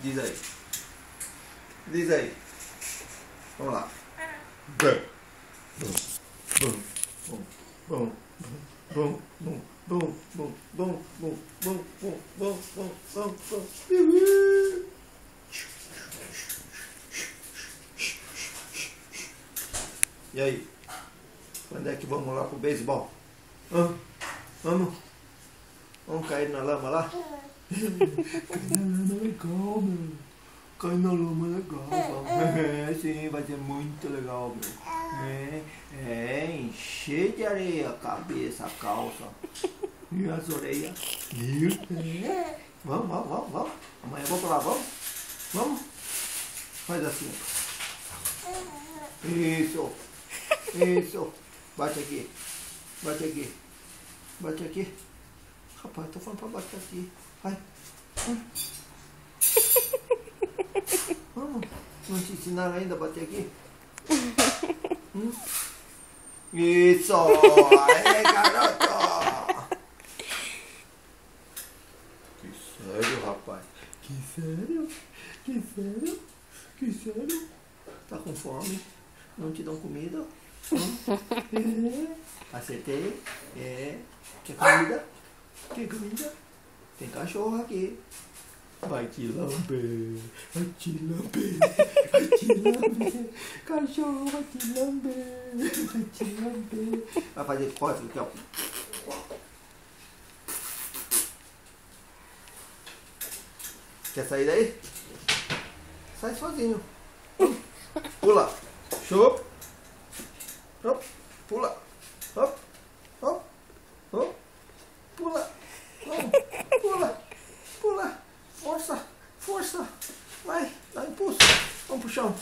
Diz aí. Diz aí. Vamos lá. E aí? Quando é que vamos lá pro beisebol? Vamos? Vamos cair na lama lá? Cair na lama legal, meu. Cair na lama legal. É, sim, vai ser muito legal, meu. Encher de areia a cabeça, a calça e as orelhas. Vamos. Amanhã vamos pra lá, vamos? Faz assim. Isso. Bate aqui. Rapaz, tô falando pra bater aqui. Vai. Vamos. Não te ensinaram ainda a bater aqui? Isso! Aê, garoto! Que sério, rapaz? Que sério? Tá com fome? Não te dão comida? Acertei? Quer comida? Tem cachorro aqui. Vai te lamber. Cachorro vai te lamber. Vai fazer cócega aqui, ó. Quer sair daí? Sai sozinho. Pula. Chup. Pula. Hop. Pula. Pula. Força. Vai, dá impulso. Vamos pro chão.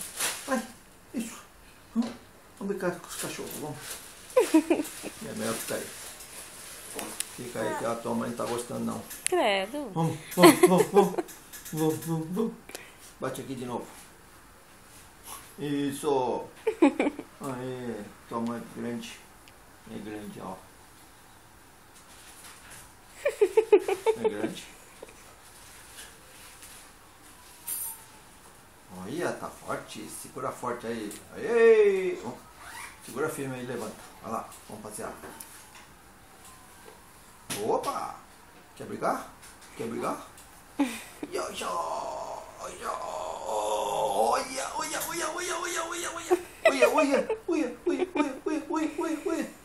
Vai. Isso. Vamos brincar com os cachorros. Vamos. É melhor ficar aí. Fica aí que a tua mãe não tá gostando não. Credo. Vamos. Bate aqui de novo. Isso. Aê. Tua mãe é grande. É grande, ó. É grande. Olha, tá forte. Segura forte aí. Aê. Segura firme aí, levanta. Vai lá, vamos passear. Opa! Quer brigar? Olha.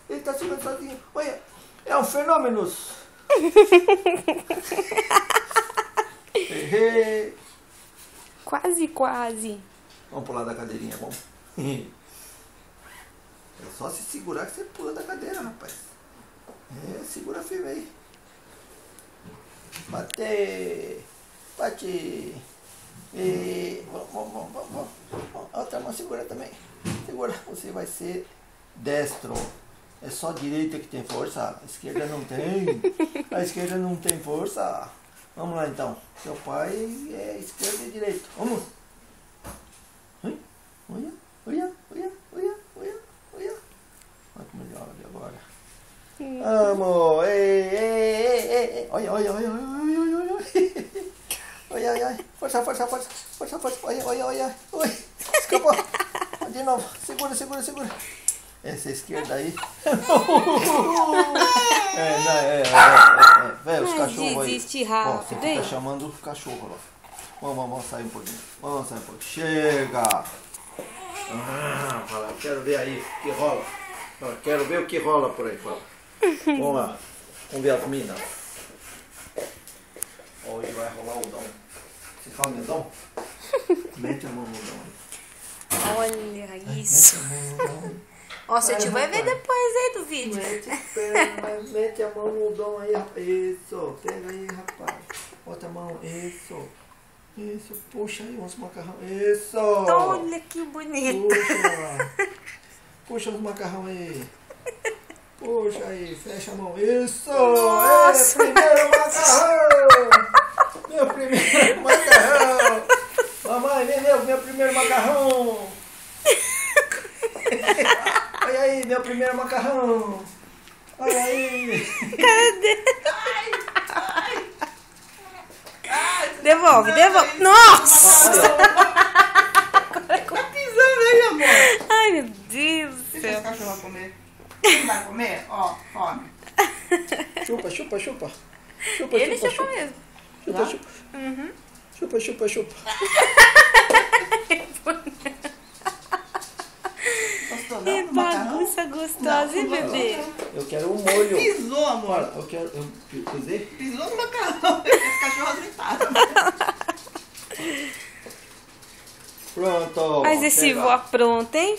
Ele tá segurando sozinho. Olha, é um fenômeno. Quase. Vamos pular da cadeirinha, vamos? É só se segurar que você pula da cadeira, rapaz. Segura firme aí. Bate. Vamos. Outra mão segura também. Segura. Você vai ser destro. É só a direita que tem força. A esquerda não tem. A esquerda não tem força. Vamos lá então. Seu pai é esquerda e direito. Vamos. Olha. Olha como ele olha agora. Vamos. Ei. Olha. Olha. Força. Olha. Oi. Escapou. De novo. Segura. Essa esquerda aí. Os cachorros aí. Desiste rápido. Ó, você fica chamando o cachorro lá. Vamos sair um pouquinho. Chega. Fala, quero ver aí o que rola. Quero ver o que rola por aí. Fala. Vamos lá. Vamos ver as minas. Hoje vai rolar o dom. Você fala meu dom? Mete a mão no dom aí. Olha isso. Ó, seu tio vai ver depois aí do vídeo. Mete a mão no dom aí, rapaz. Isso, pega aí, rapaz. Bota a mão, isso. Puxa aí uns macarrão. Isso. Olha que bonito. Puxa os macarrão aí. Puxa aí, fecha a mão. Isso. Nossa. Primeiro macarrão. Meu primeiro macarrão. Mamãe, meu primeiro macarrão. Olha aí, meu primeiro macarrão. Olha aí. Cadê? Devolve, devolve. Nossa! Tá pisando aí, amor. Ai, meu Deus do Deixa esse céu. cachorro comer. Não vai comer? Ó, come. Chupa, chupa, chupa. Chupa, Ele chupa, chupa chupa. mesmo. Chupa, chupa. Chupa, chupa, chupa. Gostou Que não do macarrão? bagunça gostosa, hein, bebê? Eu quero um molho. Pisou, amor. Olha, eu quero... Eu pisei? Pisou no macarrão. Esse cachorro gritaram. Pronto. Mas esse Pega. vó pronto, hein?